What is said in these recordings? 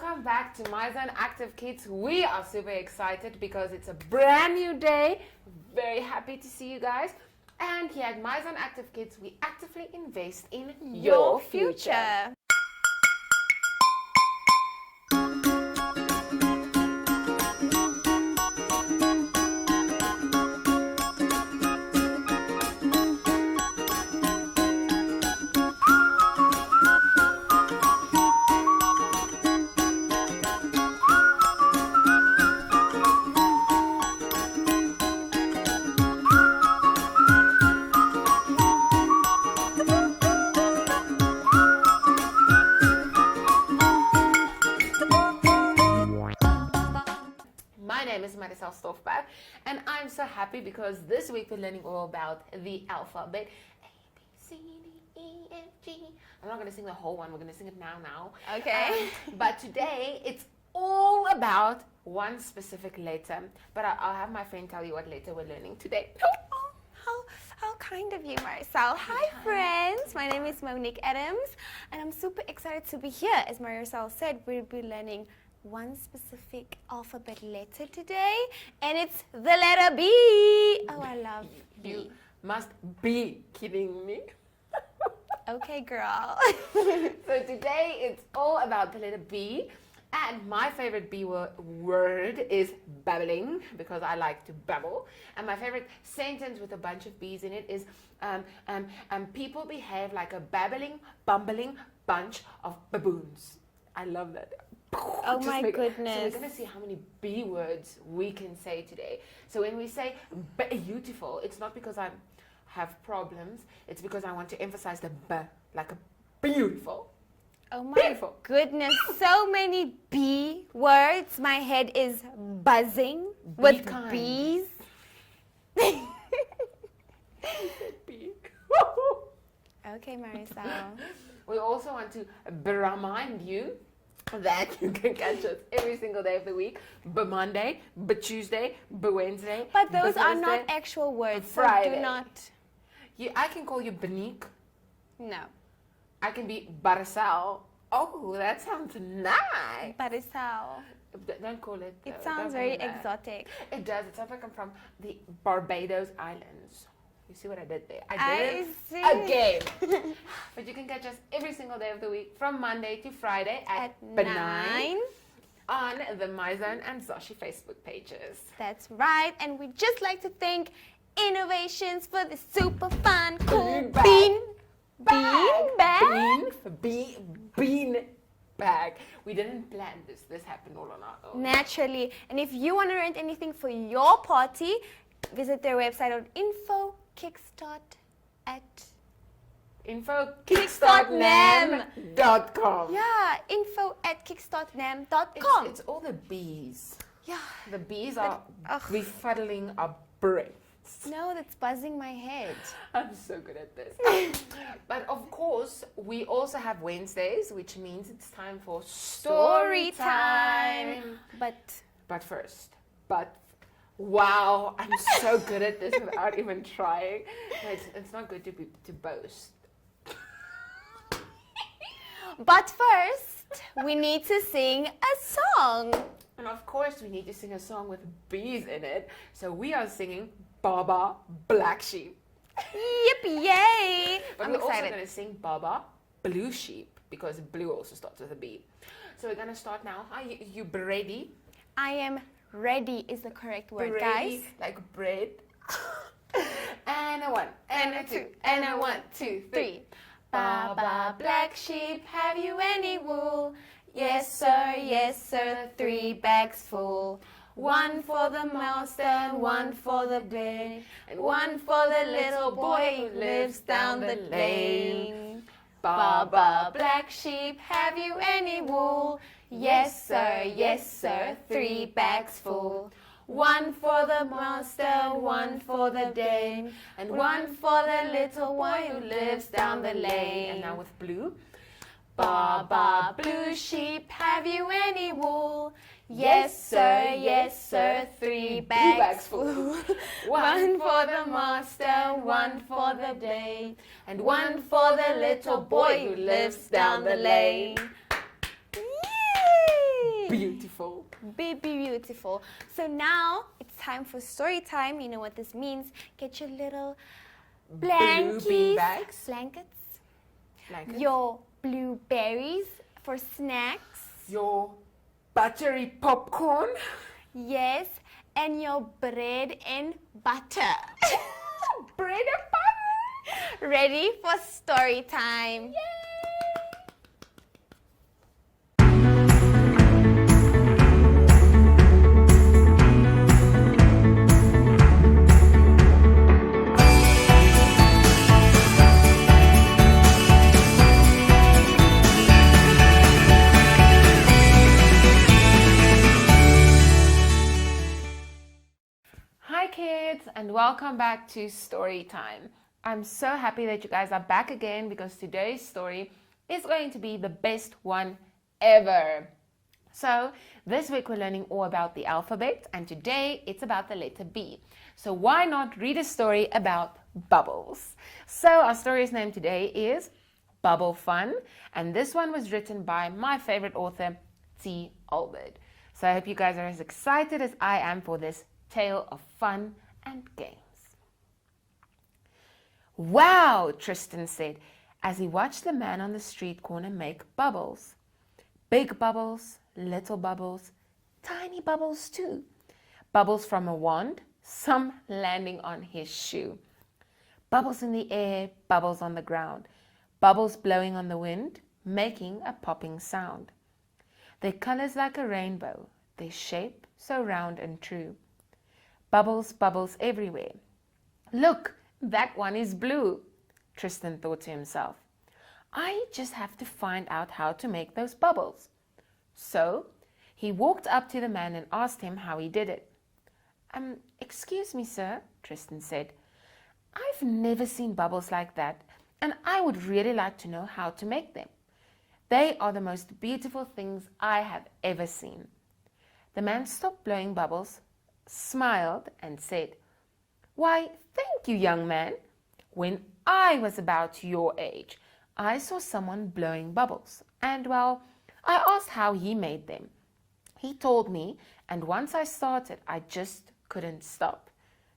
welcome back to My Zone Active Kids. We are super excited because it's a brand new day. Very happy to see you guys. And here at My Zone Active Kids, we actively invest in your future. And I'm so happy because this week we're learning all about the alphabet. A, B, C, D, E, F, G. I'm not going to sing the whole one. We're going to sing it now. Okay. But today it's all about one specific letter. But I'll have my friend tell you what letter we're learning today. How kind of you, Marisol. Hi, friends. My name is Monique Adams, and I'm super excited to be here. As Marisol said, we'll be learning one specific alphabet letter today, and it's the letter B. Oh, I love B. You must be kidding me. Okay, girl. So today it's all about the letter B, and my favorite B word is babbling, because I like to babble. And my favorite sentence with a bunch of B's in it is people behave like a babbling, bumbling bunch of baboons. I love that. Oh my goodness. So we're going to see how many B words we can say today. So when we say beautiful, it's not because I have problems. It's because I want to emphasize the B, like a beautiful. Oh my beautiful. Goodness. So many B words. My head is buzzing with B's. Okay, Marisol. We also want to remind you that you can catch us every single day of the week, but Monday, but Tuesday, but Wednesday. But those are not actual words, Friday. So do not. I can call you Benique. No. I can be Barisal. Oh, that sounds nice. Barisal. Don't call it. It sounds very exotic. It does. It sounds like I'm from the Barbados Islands. You see what I did there? I did it again. But you can catch us every single day of the week from Monday to Friday at 9 on the My Zone and Zoshy Facebook pages. That's right. And we'd just like to thank Innovations for the super fun, cool bean bag. Bean bag. We didn't plan this. This happened all on our own. Naturally. And if you want to rent anything for your party, visit their website on info@kickstartnam.com. Yeah, info@kickstartnam.com. It's all the bees. Yeah. The bees are befuddling our brains. No, that's buzzing my head. I'm so good at this. But of course, we also have Wednesdays, which means it's time for story time. But first, wow, I'm so good at this without even trying. No, it's not good to boast. But first, we need to sing a song. And of course, we need to sing a song with bees in it. So we are singing Baba Black Sheep. Yippee yay! But I'm we're excited. also going to sing Baba Blue Sheep, because blue also starts with a B. So we're going to start now. Are you ready? I am ready is the correct word, ready, guys. Like bread. And a 1, and a 2, and a 1, 2, 3. Baba Black Sheep, have you any wool? Yes, sir, 3 bags full. 1 for the master, 1 for the bird, and 1 for the little boy who lives down the lane. Baba Black Sheep, have you any wool? Yes, sir, 3 bags full. 1 for the master, 1 for the dame, and 1 for the little boy who lives down the lane. And now with blue. Baba Blue Sheep, have you any wool? Yes, sir, 3 bags full. 1 for the master, 1 for the dame, and 1 for the little boy who lives down the lane. Yay! beautiful. Be beautiful. So now it's time for story time. You know what this means. Get your little blankies, bean bags. blankets, your blueberries for snacks. Your buttery popcorn. Yes, and your bread and butter. Bread and butter. Ready for story time. Yay! Hi kids, and welcome back to Story Time. I'm so happy that you guys are back again because today's story is going to be the best one ever. So this week we're learning all about the alphabet, and today it's about the letter B. So why not read a story about bubbles? So our story's name today is Bubble Fun, and this one was written by my favorite author, T. Albert. So I hope you guys are as excited as I am for this tale of fun and games. Wow, Tristan said as he watched the man on the street corner make bubbles. Big bubbles, little bubbles, tiny bubbles too. Bubbles from a wand, some landing on his shoe. Bubbles in the air, bubbles on the ground. Bubbles blowing on the wind, making a popping sound. Their colors like a rainbow, their shape so round and true. Bubbles, bubbles everywhere. Look, that one is blue, Tristan thought to himself. I just have to find out how to make those bubbles. So he walked up to the man and asked him how he did it. Excuse me, sir, Tristan said. I've never seen bubbles like that, and I would really like to know how to make them. They are the most beautiful things I have ever seen. The man stopped blowing bubbles, smiled and said, Why, thank you, young man. When I was about your age, I saw someone blowing bubbles, and well, I asked how he made them. He told me, and once I started, I just couldn't stop.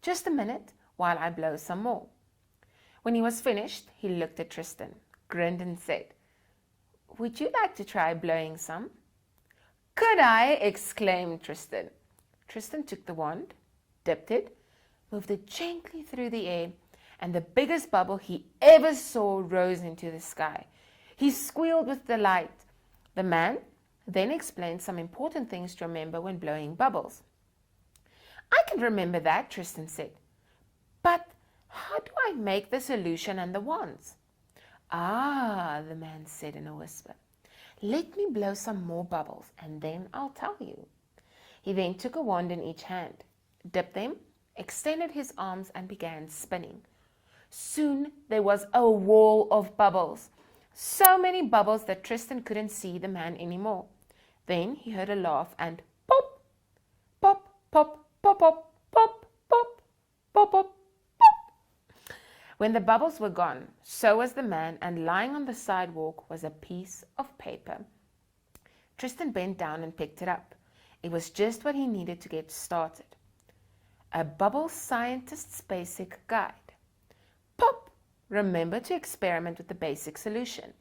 Just a minute while I blow some more. When he was finished, he looked at Tristan, grinned and said, Would you like to try blowing some? Could I? Exclaimed Tristan. Tristan took the wand, dipped it, moved it gently through the air, and the biggest bubble he ever saw rose into the sky. He squealed with delight. The man then explained some important things to remember when blowing bubbles. I can remember that, Tristan said. But how do I make the solution and the wands? Ah, the man said in a whisper. Let me blow some more bubbles, and then I'll tell you. He then took a wand in each hand, dipped them, extended his arms, and began spinning. Soon there was a wall of bubbles. So many bubbles that Tristan couldn't see the man anymore. Then he heard a laugh and pop, pop, pop, pop, pop, pop, pop, pop, pop, pop. When the bubbles were gone, so was the man, and lying on the sidewalk was a piece of paper. Tristan bent down and picked it up. It was just what he needed to get started. A bubble scientist's basic guide. Pop! Remember to experiment with the basic solution.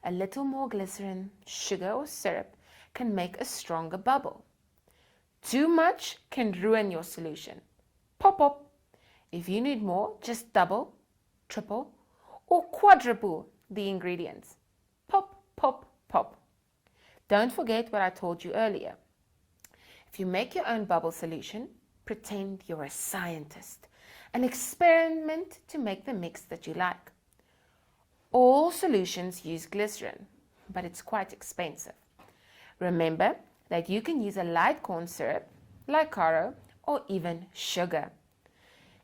A little more glycerin, sugar or syrup can make a stronger bubble. Too much can ruin your solution. Pop, pop. If you need more, just double, triple, or quadruple the ingredients. Pop, pop, pop. Don't forget what I told you earlier. If you make your own bubble solution, pretend you're a scientist and experiment to make the mix that you like. All solutions use glycerin, but it's quite expensive. Remember that you can use a light corn syrup, like Caro, or even sugar.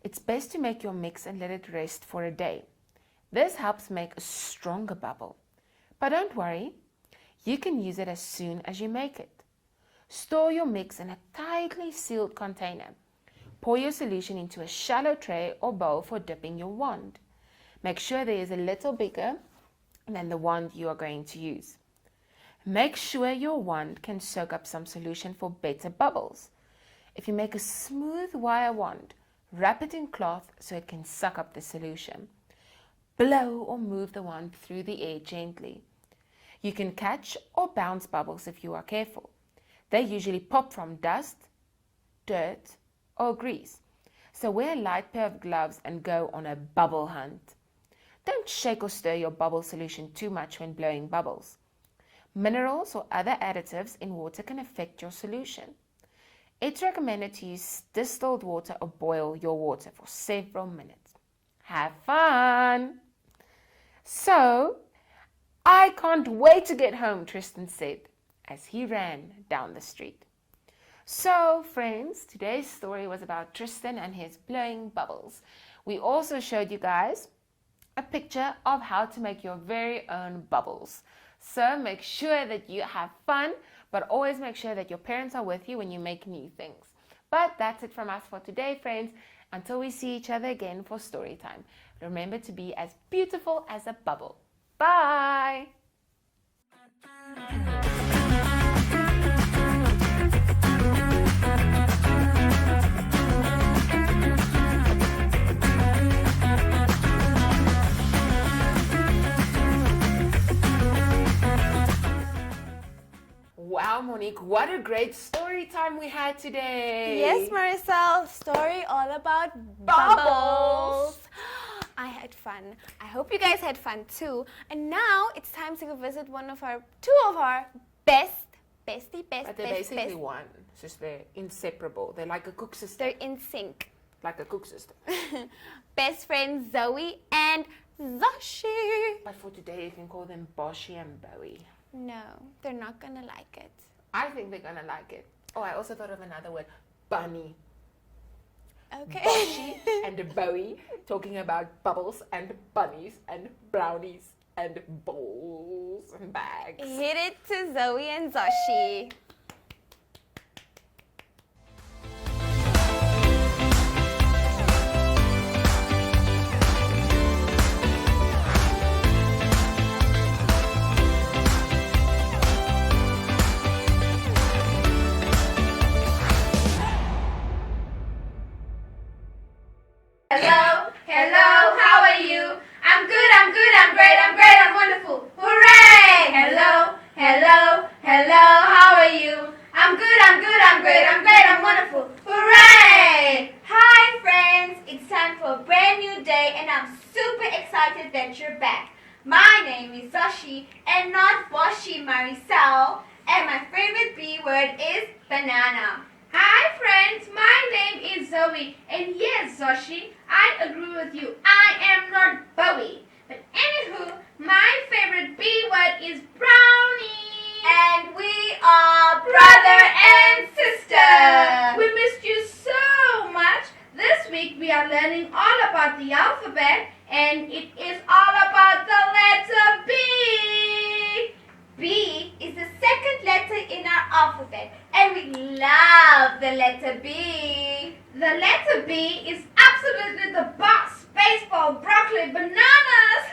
It's best to make your mix and let it rest for a day. This helps make a stronger bubble. But don't worry, you can use it as soon as you make it. Store your mix in a tightly sealed container. Pour your solution into a shallow tray or bowl for dipping your wand. Make sure there is a little bigger than the wand you are going to use. Make sure your wand can soak up some solution for better bubbles. If you make a smooth wire wand, wrap it in cloth so it can suck up the solution. Blow or move the wand through the air gently. You can catch or bounce bubbles if you are careful. They usually pop from dust, dirt, or grease. So wear a light pair of gloves and go on a bubble hunt. Don't shake or stir your bubble solution too much when blowing bubbles. Minerals or other additives in water can affect your solution. It's recommended to use distilled water or boil your water for several minutes. Have fun! So, I can't wait to get home, Tristan said as he ran down the street. So, friends, today's story was about Tristan and his blowing bubbles. We also showed you guys a picture of how to make your very own bubbles. So make sure that you have fun, but always make sure that your parents are with you when you make new things. But that's it from us for today, friends. Until we see each other again for story time, remember to be as beautiful as a bubble. Bye! Wow, Monique, what a great story time we had today. Yes, Maricel, story all about bubbles. I had fun. I hope you guys had fun too. And now it's time to go visit two of our bestie. But they're basically one. It's just they're inseparable. They're like a cook sister. They're in sync. Like a cook sister. Best friends Zoey and Zoshy. But for today, you can call them Boshy and Bowie. No, they're not gonna like it. I think they're gonna like it. Oh, I also thought of another word. Bunny. Okay. Boshy and Bowie talking about bubbles and bunnies and brownies and bowls and bags. Hit it to Zoey and Zoshy. Hello, how are you? I'm good, I'm great, I'm wonderful. Hooray! Hello, how are you? I'm good, I'm great, I'm wonderful. Hooray! Hi friends, it's time for a brand new day and I'm super excited that you're back. My name is Zoshy and not Boshy Maricel, and my favorite B word is banana. Hi friends, my name is Zoe, and yes Zoshy, I agree with you, I am not Bowie. But anywho, my favorite B word is brownie. And we are brother and sister. We missed you so much. This week we are learning all about the alphabet, and it is all about the letter B. B is the second letter in our alphabet, and we love the letter B. The letter B is absolutely the boss. Baseball, broccoli, bananas.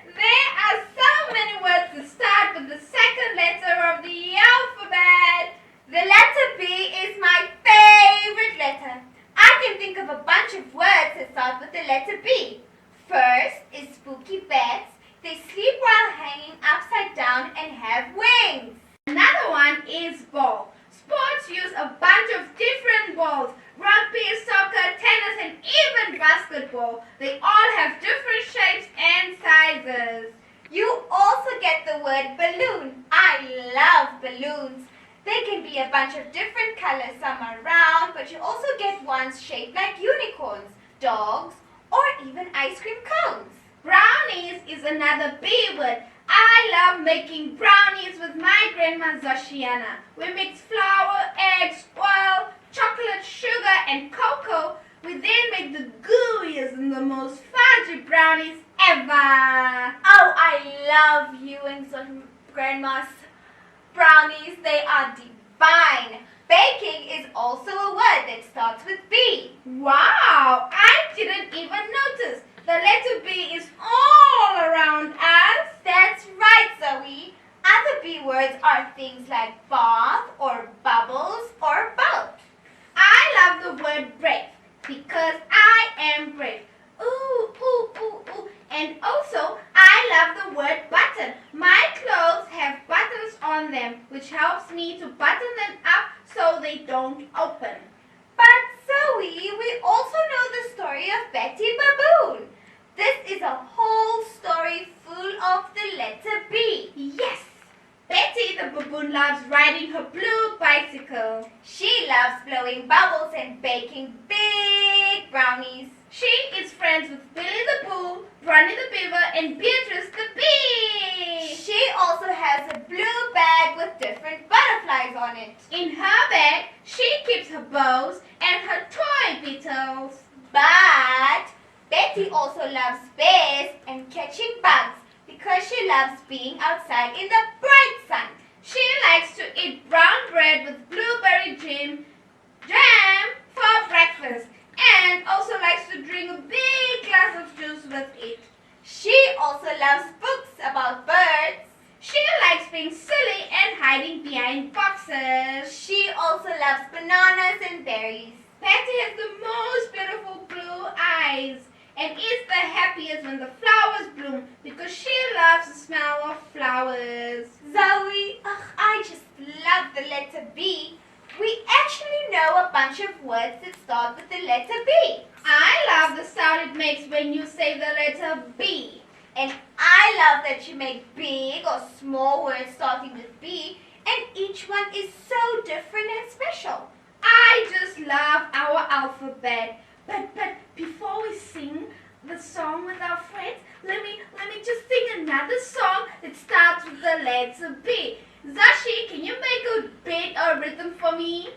There are so many words to start with the second letter of the alphabet. The letter B is my favorite letter. I can think of a bunch of words that start with the letter B. First is spooky bats. They sleep while hanging upside down and have wings. Another one is ball. Sports use a bunch of different balls. Rugby, soccer, tennis, and even basketball. They all have different shapes and sizes. You also get the word balloon. I love balloons. They can be a bunch of different colors. Some are round, but you also get ones shaped like unicorns, dogs, or even ice cream cones. Brownies is another B word. I love making brownies with my grandma Zoshiana. We mix flour, eggs, oil, chocolate, sugar, and cocoa. We then make the gooeyest and the most fudgy brownies ever. Oh, I love you and grandma's brownies. They are divine. Baking is also a word that starts with B. Wow, I didn't even notice. The letter B is all around us. That's right, Zoe. baboon. This is a whole story full of the letter B. Yes, Betty the baboon loves riding her blue bicycle. She loves blowing bubbles and baking big brownies. She is friends with Billy the Bull, Ronnie the Beaver, and Beatrice the Bee. She also has a blue bag with different butterflies on it. In her bag, she keeps her bows and her toy beetles. But Betty also loves bears and catching bugs because she loves being outside in the bright sun. She likes to eat brown bread with blueberry jam for breakfast and also likes to drink a big glass of juice with it. She also loves books about birds. She likes being silly and hiding behind boxes. She also loves bananas and berries. Patty has the most beautiful blue eyes and is the happiest when the flowers bloom because she loves the smell of flowers. Zoe, I just love the letter B. We actually know a bunch of words that start with the letter B. I love the sound it makes when you say the letter B. And I love that you make big or small words starting with B, and each one is so different and special. I just love our alphabet. But before we sing the song with our friends, let me just sing another song that starts with the letter B. Zoshy, can you make a beat or rhythm for me?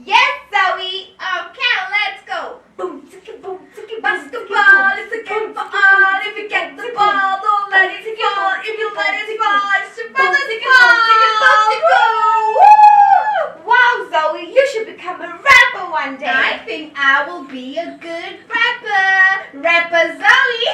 Yes, Zoe. Okay, let's go. Boom, ticka, boom, ticka, Basketball is a game for all. If you get the ball, don't let it fall. If you let it fall, it's your brother's fault. Wow, Zoe, you should become a rapper one day. I think I will be a good rapper. Rapper Zoe.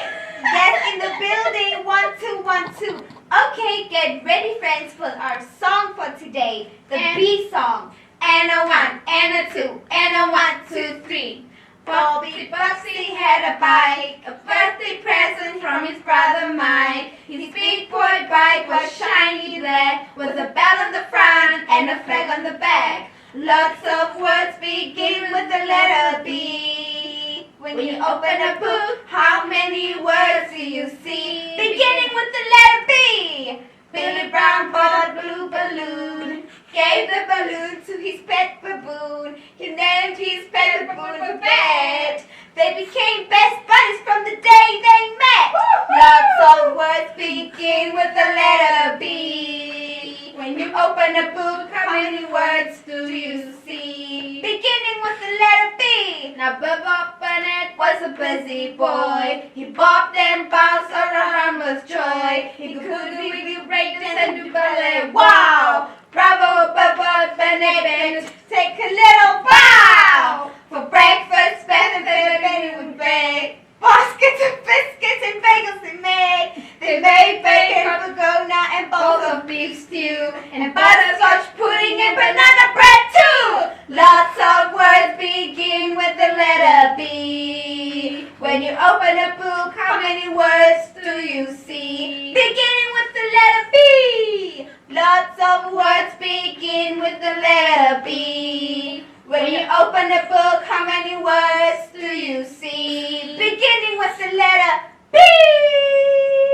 Yes, in the building. 1, 2, 1, 2. Okay, get ready, friends, for our song for today. The B song. And a 1, and a 2, and a 1, 2, 3. Bobby Bugsy had a bike, a birthday present from his brother Mike. His big boy bike was shiny black, with a bell on the front and a flag on the back. Lots of words begin with the letter B. When you open a book, how many words do you see? Beginning with the letter B. Billy Brown bought a blue balloon, gave the balloon to his pet baboon. He named his pet baboon Bet. They became best buddies from the day they met. Lots of words begin with the letter B. When you open a book, how many words do you see? Beginning with the letter B. Now Bob Bennett Was a busy boy. He bopped and bounced around with joy. He could really break dance and do ballet. Wow! Bravo, Bubba, Bennett. Take a little bow. For breakfast, Benny would bake baskets of biscuits and bagels they made. They made bacon, pagoda, and bowls of beef stew, and butterscotch pudding and banana bread too. Lots of words begin with the letter B. When you open a book, how many words do you see? Beginning with the letter B. Lots of words begin with the letter B. When you open a book, how many words do you see? Beginning with the letter B.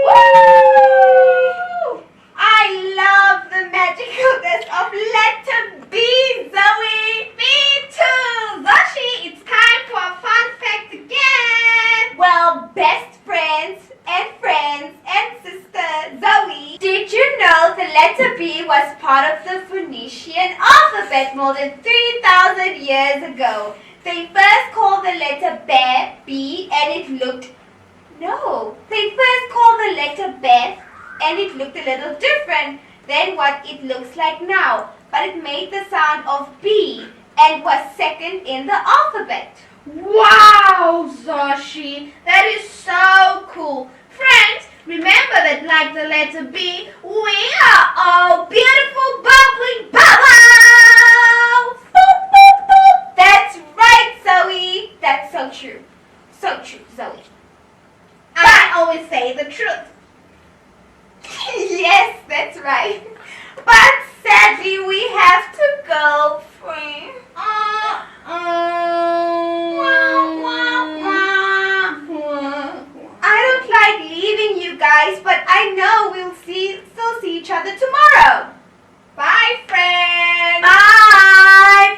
Woo! I love the magicalness of letter B, Zoe. Me too! Zoshy, it's time for a fun fact again! Well, best friends and sister Zoe, did you know the letter B was part of the Phoenician alphabet more than 3,000 years ago? They first called the letter B and it looked... No, they first called the letter Beth and it looked a little different than what it looks like now. But it made the sound of B and was second in the alphabet. Wow, Zoshy, that is so cool. Friends, remember that like the letter B, we are all beautiful, bubbling bubbles! Boop, boop, boop. That's right, Zoe. That's so true. So true, Zoe. I always say the truth. Yes, that's right. But sadly, we have to go, friend. Wah, wah, wah. guys, but I know we'll still see each other tomorrow. Bye, friends. Bye.